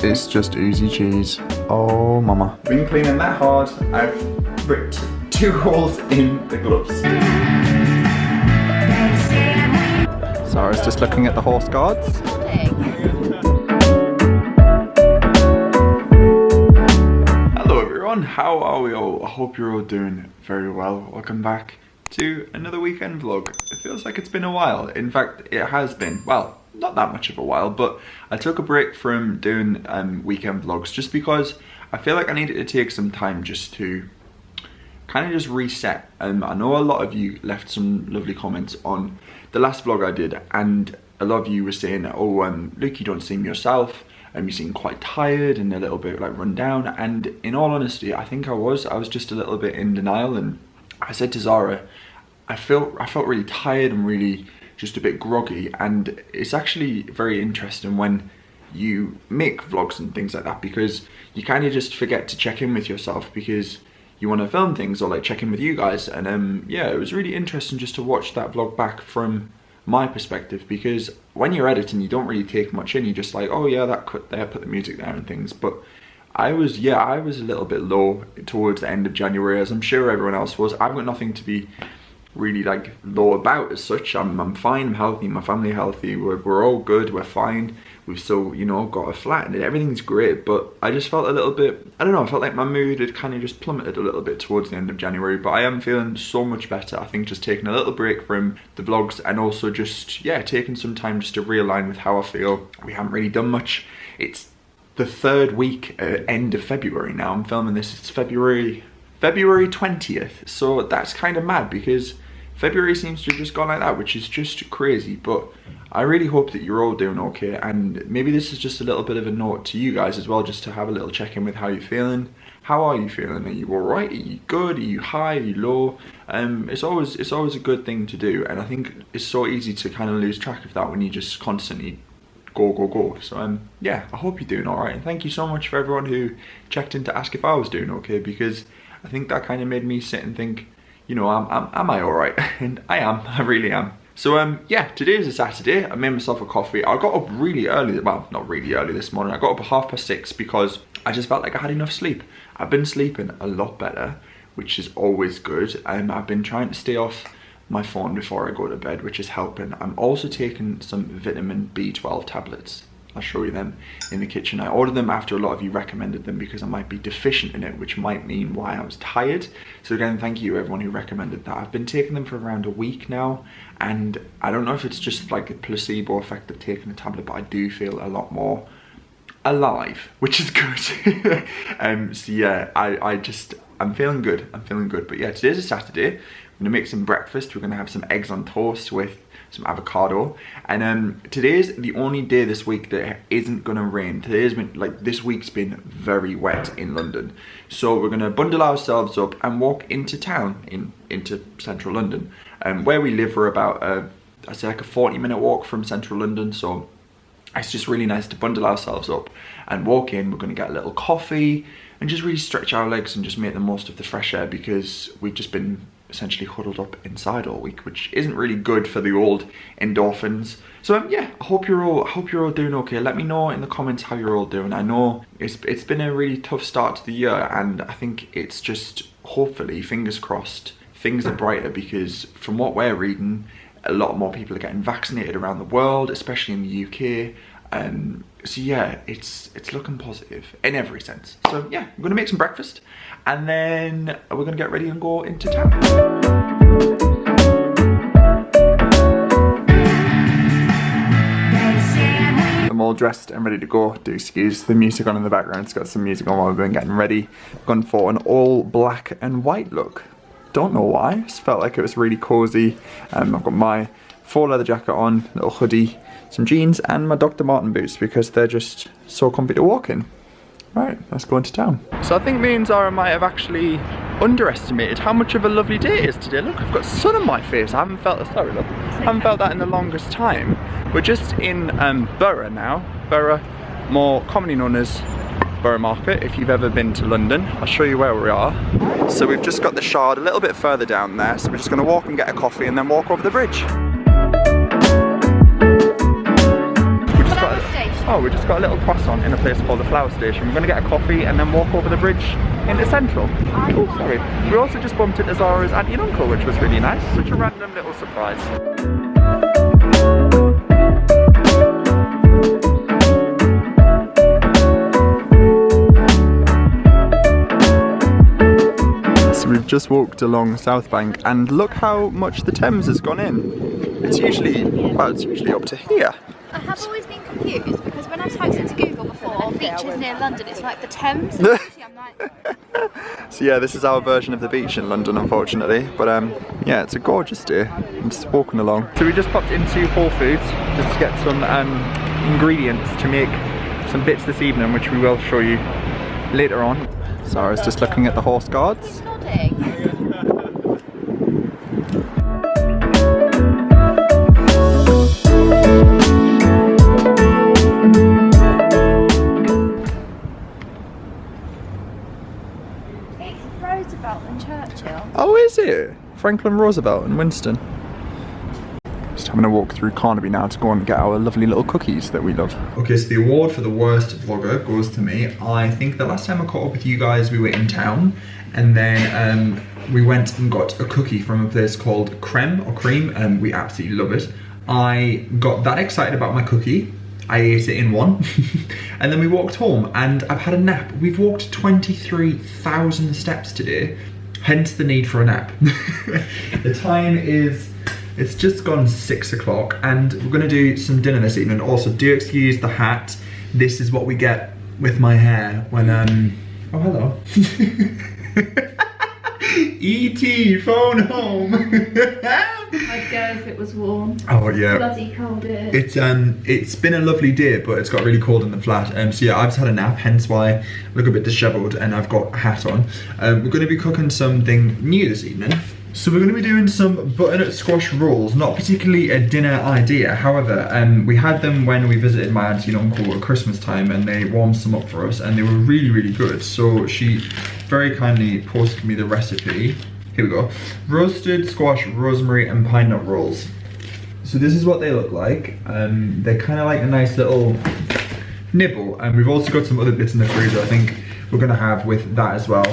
It's just oozy cheese. Oh mama. Been cleaning that hard, I've ripped 2 holes in the gloves. Sarah's just looking at the horse guards. Hello everyone, how are we all? I hope you're all doing very well. Welcome back to another weekend vlog. It feels like it's been a while. In fact, it has been. Well, not that much of a while, but I took a break from doing weekend vlogs just because I feel like I needed to take some time just to kind of just reset. I know a lot of you left some lovely comments on the last vlog I did, and a lot of you were saying, oh, Luke, you don't seem yourself, you seem quite tired and a little bit like run down. And in all honesty, I think I was just a little bit in denial. And I said to Zara, I felt really tired and really just a bit groggy. And it's actually very interesting when you make vlogs and things like that, because you kind of just forget to check in with yourself because you want to film things or like check in with you guys. And yeah, it was really interesting just to watch that vlog back from my perspective, because when you're editing you don't really take much in. You're just like, oh yeah, that cut there, put the music there and things. But I was a little bit low towards the end of January, as I'm sure everyone else was. I've got nothing to be really like low about as such. I'm fine, I'm healthy, my family healthy, we're all good, we're fine. We've still, you know, got a flat and everything's great, but I just felt a little bit, I don't know, I felt like my mood had kind of just plummeted a little bit towards the end of January. But I am feeling so much better. I think just taking a little break from the vlogs and also just, yeah, taking some time just to realign with how I feel. We haven't really done much. It's the 3rd week, end of February now. I'm filming this, it's February 20th, so that's kind of mad because February seems to have just gone like that, which is just crazy. But I really hope that you're all doing okay, and maybe this is just a little bit of a note to you guys as well, just to have a little check-in with how you're feeling. How are you feeling? Are you alright? Are you good? Are you high? Are you low? It's always a good thing to do, and I think it's so easy to kind of lose track of that when you just constantly go. So yeah, I hope you're doing alright, and thank you so much for everyone who checked in to ask if I was doing okay, because I think that kind of made me sit and think, you know, am I alright? And I am, I really am. So yeah, today is a Saturday. I made myself a coffee. I got up really early, well, not really early this morning. I got up at 6:30 because I just felt like I had enough sleep. I've been sleeping a lot better, which is always good. I've been trying to stay off my phone before I go to bed, which is helping. I'm also taking some vitamin B12 tablets. I'll show you them in the kitchen. I ordered them after a lot of you recommended them because I might be deficient in it, which might mean why I was tired. So again, thank you everyone who recommended that. I've been taking them for around a week now, and I don't know if it's just like a placebo effect of taking a tablet, but I do feel a lot more alive, which is good. So yeah, I'm feeling good. But yeah, today's a Saturday. I'm gonna make some breakfast. We're gonna have some eggs on toast with some avocado, and today's the only day this week that isn't gonna rain. Today's been like, this week's been very wet in London, so we're gonna bundle ourselves up and walk into town, into central London. Where we live, we're about I'd say like a 40-minute walk from central London, so it's just really nice to bundle ourselves up and walk in. We're gonna get a little coffee and just really stretch our legs and just make the most of the fresh air, because we've just been essentially huddled up inside all week, which isn't really good for the old endorphins. So yeah, I hope you're all doing okay. Let me know in the comments how you're all doing. I know it's been a really tough start to the year, and I think it's just, hopefully, fingers crossed, things are brighter, because from what we're reading, a lot more people are getting vaccinated around the world, especially in the UK. So yeah, it's looking positive in every sense. So yeah, I'm gonna make some breakfast and then we're gonna get ready and go into town. I'm all dressed and ready to go. Do excuse the music on in the background. It's got some music on while we've been getting ready. I've gone for an all black and white look. Don't know why, just felt like it was really cozy. I've got my faux leather jacket on, little hoodie, some jeans, and my Dr. Martin boots because they're just so comfy to walk in. Right, let's go into town. So I think me and Zara might have actually underestimated how much of a lovely day it is today. Look, I've got sun on my face. I haven't felt that in the longest time. We're just in Borough now. Borough, more commonly known as Borough Market, if you've ever been to London. I'll show you where we are. So we've just got the Shard a little bit further down there, so we're just gonna walk and get a coffee and then walk over the bridge. Oh, we just got a little croissant in a place called the Flower Station. We're going to get a coffee and then walk over the bridge into Central. Oh, sorry. We also just bumped into Zara's auntie and uncle, which was really nice. Such a random little surprise. So we've just walked along South Bank and look how much the Thames has gone in. It's usually, well, it's usually up to here. I have always been confused because when I've typed into Google before, beaches near London, it's like the Thames. I'm like... So yeah, this is our version of the beach in London, unfortunately. But yeah, it's a gorgeous day. I'm just walking along. So we just popped into Whole Foods just to get some ingredients to make some bits this evening, which we will show you later on. Sarah's just looking at the horse guards. He's nodding. Roosevelt and Churchill. Oh, is it? Franklin Roosevelt and Winston. Just having a walk through Carnaby now to go and get our lovely little cookies that we love. Okay, so the award for the worst vlogger goes to me. I think the last time I caught up with you guys, we were in town, and then we went and got a cookie from a place called Creme or Cream, and we absolutely love it. I got that excited about my cookie. I ate it in one, and then we walked home, and I've had a nap. We've walked 23,000 steps today, hence the need for a nap. The time is, it's just gone 6 o'clock, and we're gonna do some dinner this evening. Also, do excuse the hat. This is what we get with my hair when, oh, hello. E.T. phone home. I'd go if it was warm. Oh yeah. Bloody cold here. It's been a lovely day, but it's got really cold in the flat. So yeah, I've just had a nap, hence why I look a bit dishevelled, and I've got a hat on. We're going to be cooking something new this evening. So we're going to be doing some butternut squash rolls. Not particularly a dinner idea, however, we had them when we visited my auntie and uncle at Christmas time, and they warmed some up for us, and they were really, really good. So she very kindly posted me the recipe. Here we go. Roasted squash, rosemary and pine nut rolls. So this is what they look like. They're kind of like a nice little nibble, and we've also got some other bits in the freezer I think we're gonna have with that as well.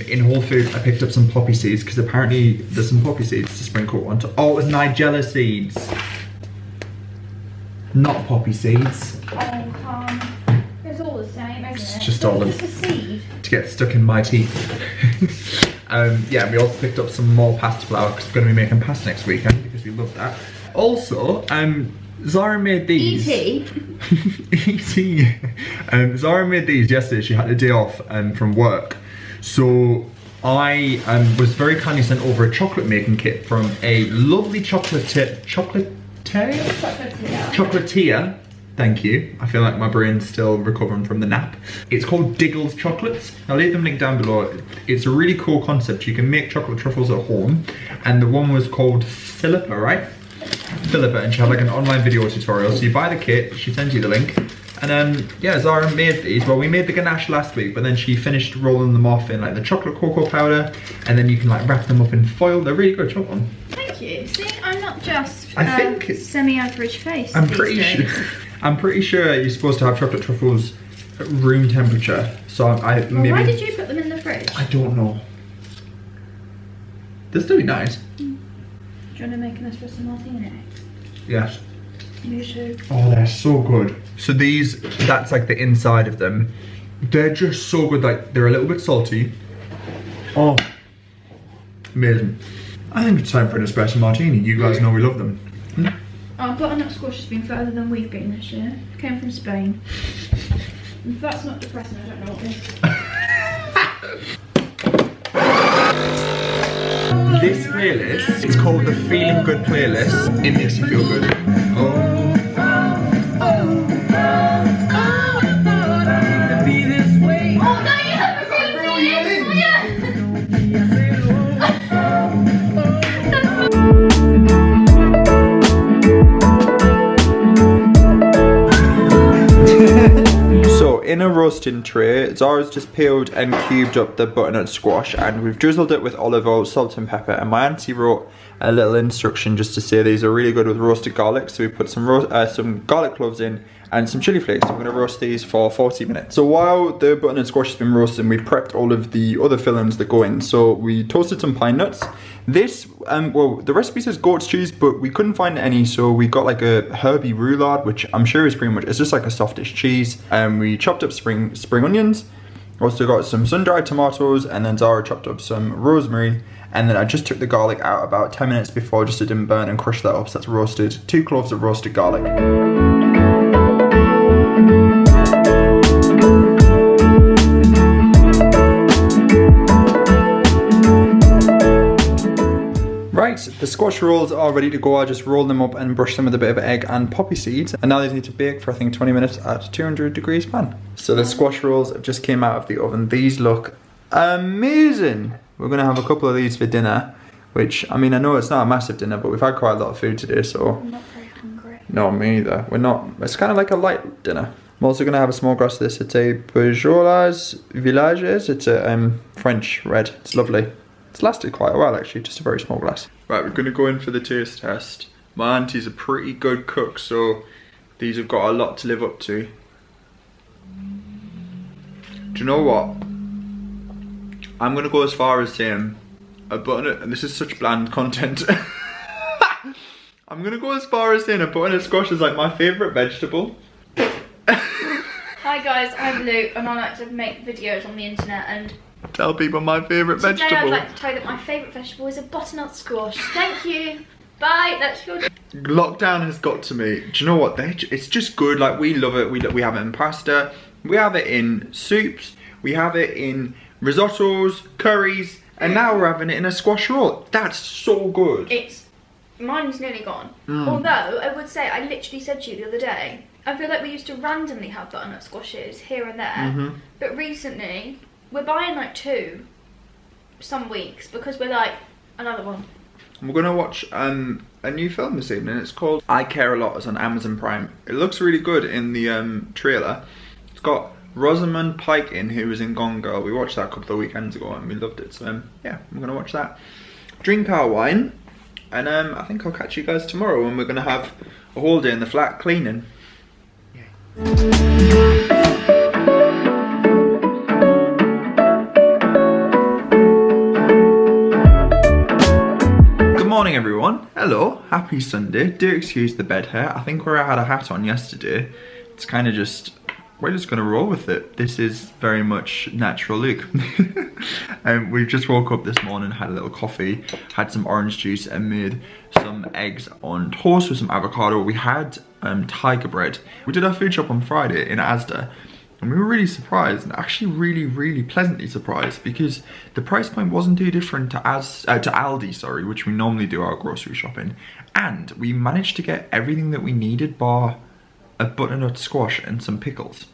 In Whole Foods I picked up some poppy seeds because apparently there's some poppy seeds to sprinkle onto. Oh, it was Nigella seeds, not poppy seeds. Oh, it's all the same, isn't it? It's just all just a seed to get stuck in my teeth. Yeah, we also picked up some more pasta flour because we're going to be making pasta next weekend because we love that. Also, Zara made these. E.T. Zara made these yesterday. She had a day off from work. So I was very kindly sent over a chocolate making kit from a lovely chocolatier. Thank you. I feel like my brain's still recovering from the nap. It's called Diggle's Chocolates. I'll leave them linked down below. It's a really cool concept. You can make chocolate truffles at home. And the one was called Philippa, right? Philippa, and she had like an online video tutorial. So you buy the kit, she sends you the link. And yeah, Zara made these. Well, we made the ganache last week, but then she finished rolling them off in like the chocolate cocoa powder. And then you can like wrap them up in foil. They're really good. Chocolate. Thank you. See, I'm not just semi-average face. I'm pretty sure you're supposed to have chocolate truffles at room temperature. So maybe. Why did you put them in the fridge? I don't know. They're still nice. Do you want to make an espresso martini? Yes. Me too. Oh, they're so good. So these, that's like the inside of them. They're just so good. Like they're a little bit salty. Oh, amazing. I think it's time for an espresso martini. You guys know we love them. Our butternut squash has been further than we've been this year. Came from Spain. If that's not depressing, I don't know what is. This playlist is called the Feeling Good playlist. It makes you feel good. In a roasting tray, Zara's just peeled and cubed up the butternut squash, and we've drizzled it with olive oil, salt and pepper, and my auntie wrote a little instruction just to say these are really good with roasted garlic. So we put some garlic cloves in and some chili flakes. I'm going to roast these for 40 minutes. So while the butternut squash has been roasting, we've prepped all of the other fillings that go in. So we toasted some pine nuts. This, well, the recipe says goat's cheese, but we couldn't find any, so we got like a herby roulade, which I'm sure is pretty much, it's just like a softish cheese. And we chopped up spring onions. Also got some sun-dried tomatoes, and then Zara chopped up some rosemary. And then I just took the garlic out about 10 minutes before just so it didn't burn, and crushed that up. So that's roasted, 2 cloves of roasted garlic. Right, the squash rolls are ready to go. I just rolled them up and brushed them with a bit of egg and poppy seeds. And now they need to bake for I think 20 minutes at 200 degrees fan. So the squash rolls just came out of the oven. These look amazing. We're gonna have a couple of these for dinner, which, I mean, I know it's not a massive dinner, but we've had quite a lot of food today, so. I'm not very hungry. No, me either. We're not, it's kind of like a light dinner. I'm also gonna have a small glass of this. It's a Beaujolais Villages. It's a French red. It's lovely. It's lasted quite a while actually, just a very small glass. Right, we're gonna go in for the taste test. My auntie's a pretty good cook, so these have got a lot to live up to. Do you know what? I'm gonna go as far as saying a butternut, and this is such bland content. I'm gonna go as far as saying a butternut squash is like my favourite vegetable. Hi guys, I'm Luke, and I like to make videos on the internet and tell people my favourite vegetable. Today I'd like to tell you that my favourite vegetable is a butternut squash. Thank you. Bye. That's your. Lockdown has got to me. Do you know what? It's just good. Like, we love it. We have it in pasta. We have it in soups. We have it in risottos, curries, and now we're having it in a squash roll. That's so good. Mine's nearly gone. Although I would say, I literally said to you the other day, I feel like we used to randomly have butternut squashes here and there, but recently we're buying like 2 some weeks because we're like, another one. We're gonna watch a new film this evening. It's called I Care a Lot. It's on Amazon Prime. It looks really good in the trailer. It's got Rosamund Pike in, who was in Gone Girl. We watched that a couple of weekends ago and we loved it. So yeah, I'm gonna watch that. Drink our wine, and I think I'll catch you guys tomorrow when we're gonna have a whole day in the flat cleaning. Good morning everyone. Hello, happy Sunday. Do excuse the bed hair. I think where I had a hat on yesterday, it's kind of just, we're just gonna roll with it. This is very much natural Luke. We just woke up this morning, had a little coffee, had some orange juice and made some eggs on toast with some avocado. We had tiger bread. We did our food shop on Friday in Asda, and we were really surprised, and actually really pleasantly surprised, because the price point wasn't too different to Aldi, sorry, which we normally do our grocery shopping. And we managed to get everything that we needed bar a butternut squash and some pickles.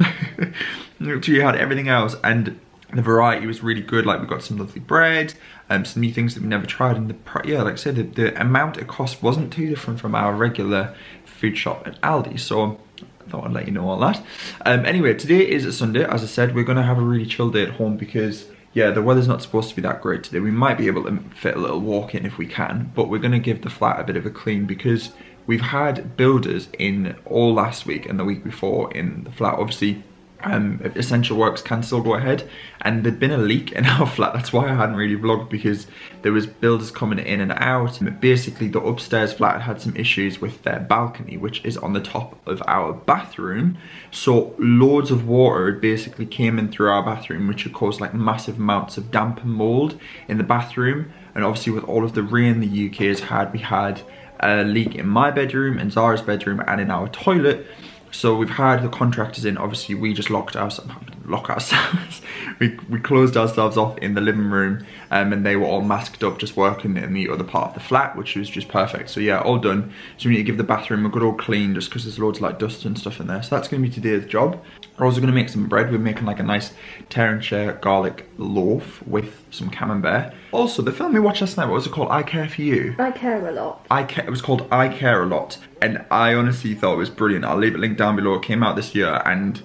We had everything else, and the variety was really good. Like, we got some lovely bread, some new things that we never tried, and yeah, like I said, the amount it cost wasn't too different from our regular food shop at Aldi. So I thought I'd let you know all that. Anyway, today is a Sunday. As I said, we're gonna have a really chill day at home because, yeah, the weather's not supposed to be that great today. We might be able to fit a little walk in if we can, but we're gonna give the flat a bit of a clean because we've had builders in all last week and the week before in the flat. Obviously, essential works can still go ahead, and there'd been a leak in our flat. That's why I hadn't really vlogged, because there was builders coming in and out. Basically, the upstairs flat had some issues with their balcony, which is on the top of our bathroom. So loads of water basically came in through our bathroom, which had caused like massive amounts of damp and mold in the bathroom. And obviously, with all of the rain the UK has had, we had a leak in my bedroom, in Zara's bedroom, and in our toilet. So we've had the contractors in. Obviously, we just locked ourselves. we closed ourselves off in the living room, and they were all masked up, just working in the other part of the flat, which was just perfect. So yeah, all done. So we need to give the bathroom a good old clean, just because there's loads of like dust and stuff in there. So that's going to be today's job. We're also going to make some bread. We're making like a nice Terenshire garlic loaf with some camembert. Also, the film we watched last night, what was it called? I Care for You. I Care a Lot. It was called I Care a Lot, and I honestly thought it was brilliant. I'll leave a link down below. It came out this year, and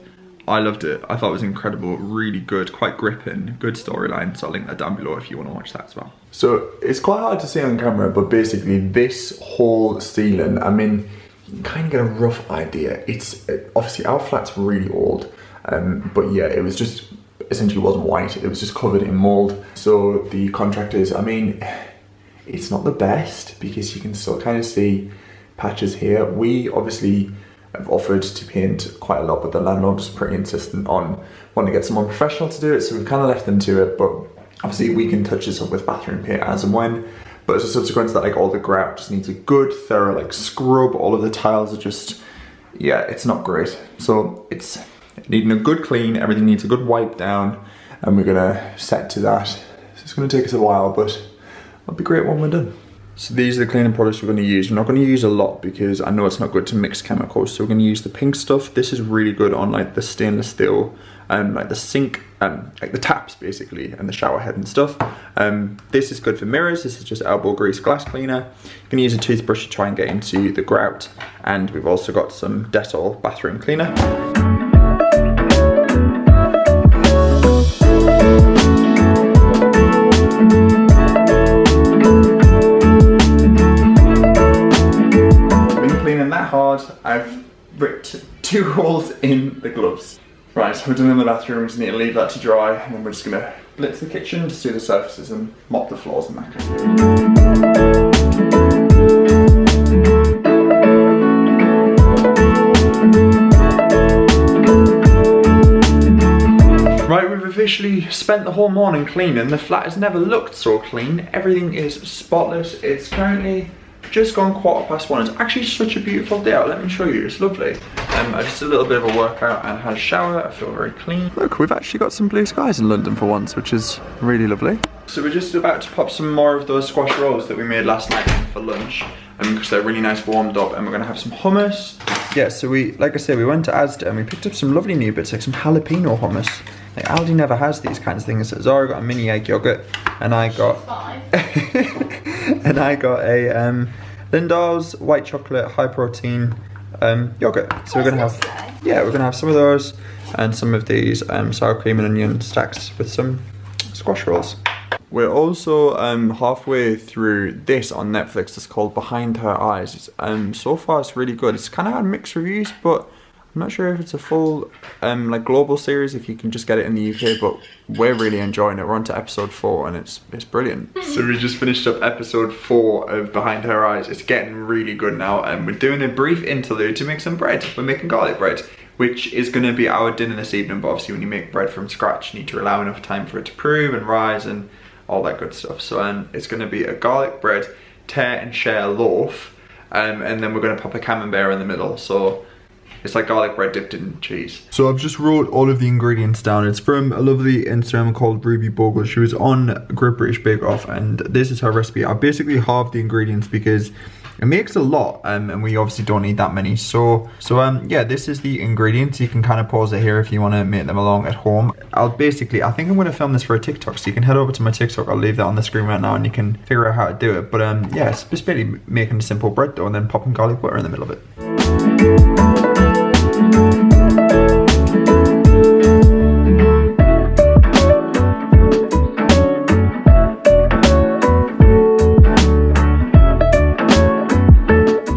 I loved it. I thought it was incredible, really good, quite gripping, good storyline. So I'll link that down below if you want to watch that as well. So it's quite hard to see on camera, but basically this whole ceiling, I mean, you can kind of get a rough idea. It's obviously our flat's really old, but yeah, it was just essentially wasn't white. It was just covered in mold. So the contractors, I mean, it's not the best because you can still kind of see patches here. We obviously have offered to paint quite a lot, but the landlord is pretty insistent on wanting to get someone professional to do it, so we've kind of left them to it. But obviously we can touch this up with bathroom paint as and when, but as a subsequent to that, like all the grout just needs a good thorough like scrub. All of the tiles are just, yeah, it's not great. So it's needing a good clean, everything needs a good wipe down, and we're gonna set to that. So it's gonna take us a while, but it'll be great when we're done. So these are the cleaning products we're going to use. We're not going to use a lot because I know it's not good to mix chemicals. So we're going to use the pink stuff. This is really good on like the stainless steel and like the sink, like the taps basically, and the shower head and stuff. This is good for mirrors. This is just elbow grease glass cleaner. You can use a toothbrush to try and get into the grout. And we've also got some Dettol bathroom cleaner. Hard, I've ripped 2 holes in the gloves. Right, so we're done in the bathroom, we just need to leave that to dry, and then we're just gonna blitz the kitchen, just do the surfaces and mop the floors and that kind of. Right, we've officially spent the whole morning cleaning. The flat has never looked so clean. Everything is spotless. It's currently just gone 1:15. It's actually such a beautiful day out. Let me show you, it's lovely. I just did a little bit of a workout and had a shower. I feel very clean. Look, we've actually got some blue skies in London for once, which is really lovely. So we're just about to pop some more of those squash rolls that we made last night for lunch, because they're really nice warmed up, and we're gonna have some hummus. Yeah, so we, like I said, we went to Asda and we picked up some lovely new bits, like some jalapeno hummus. Like Aldi never has these kinds of things. So Zara got a mini egg yogurt, and I got and I got a Lindahl's white chocolate high protein yogurt. So we're gonna have, yeah, we're gonna have some of those and some of these sour cream and onion stacks with some squash rolls. We're also halfway through this on Netflix. It's called Behind Her Eyes. It's, so far it's really good. It's kind of had mixed reviews, but I'm not sure if it's a full like global series, if you can just get it in the UK, but we're really enjoying it. We're on to episode 4 and it's brilliant. So we just finished up episode 4 of Behind Her Eyes. It's getting really good now, and we're doing a brief interlude to make some bread. We're making garlic bread, which is going to be our dinner this evening. But obviously when you make bread from scratch, you need to allow enough time for it to prove and rise and all that good stuff. So it's going to be a garlic bread tear and share loaf, and then we're going to pop a camembert in the middle. So it's like garlic bread dipped in cheese. So I've just wrote all of the ingredients down. It's from a lovely Instagram called Ruby Bogle. She was on Great British Bake Off, and this is her recipe. I basically halved the ingredients because it makes a lot, and we obviously don't need that many. So yeah, this is the ingredients. You can kind of pause it here if you want to make them along at home. I think I'm going to film this for a TikTok, so you can head over to my TikTok. I'll leave that on the screen right now, and you can figure out how to do it. But yeah, it's just basically making a simple bread dough and then popping garlic butter in the middle of it.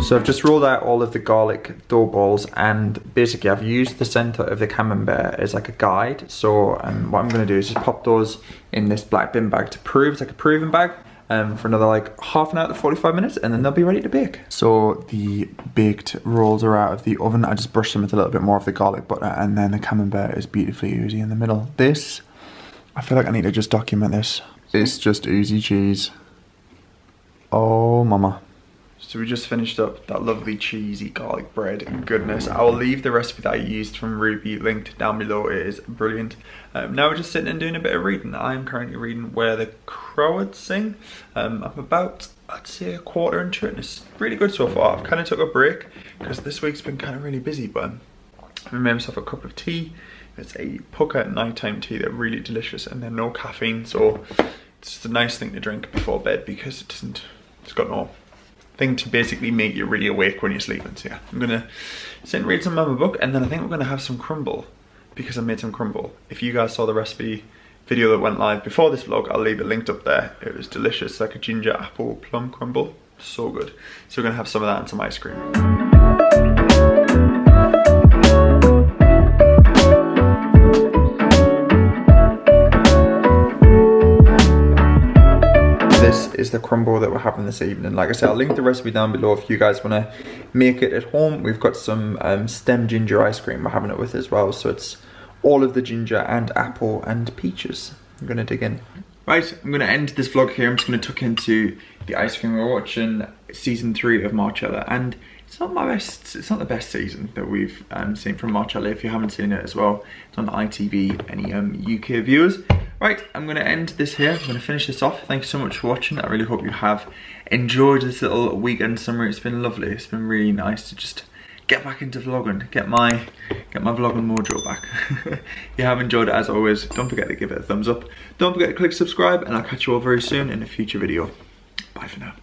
So I've just rolled out all of the garlic dough balls, and basically I've used the center of the camembert as like a guide. So what I'm going to do is just pop those in this black bin bag to prove. It's like a proving bag for another like half an hour to 45 minutes, and then they'll be ready to bake. So the baked rolls are out of the oven. I just brushed them with a little bit more of the garlic butter, and then the camembert is beautifully oozy in the middle. This, I feel like I need to just document this. It's just oozy cheese. Oh mama. So we just finished up that lovely cheesy garlic bread and goodness. I'll leave the recipe that I used from Ruby linked down below. It is brilliant. Now we're just sitting and doing a bit of reading. I am currently reading Where the Crows Sing. I'm about, I'd say, a quarter into it, and it's really good so far. I've kind of took a break because this week's been kind of really busy, but I made myself a cup of tea. It's a pucker nighttime tea. They're really delicious, and they're no caffeine, so it's just a nice thing to drink before bed because it's got no thing to basically make you really awake when you're sleeping. So yeah, I'm gonna sit and read some of my book, and then I think we're gonna have some crumble because I made some crumble. If you guys saw the recipe video that went live before this vlog, I'll leave it linked up there. It was delicious, like a ginger apple plum crumble. So good. So we're gonna have some of that and some ice cream. This is the crumble that we're having this evening. Like I said, I'll link the recipe down below if you guys want to make it at home. We've got some stem ginger ice cream we're having it with as well. So it's all of the ginger and apple and peaches. I'm going to dig in. Right, I'm going to end this vlog here. I'm just going to tuck into the ice cream. We're watching season 3 of Marcella, and it's not the best season that we've seen from Marcella. If you haven't seen it as well, it's on ITV, any UK viewers. Right, I'm going to end this here. I'm going to finish this off. Thank you so much for watching. I really hope you have enjoyed this little weekend summary. It's been lovely. It's been really nice to just get back into vlogging, get my vlogging mojo back. If you have enjoyed it, as always, don't forget to give it a thumbs up. Don't forget to click subscribe, and I'll catch you all very soon in a future video. Bye for now.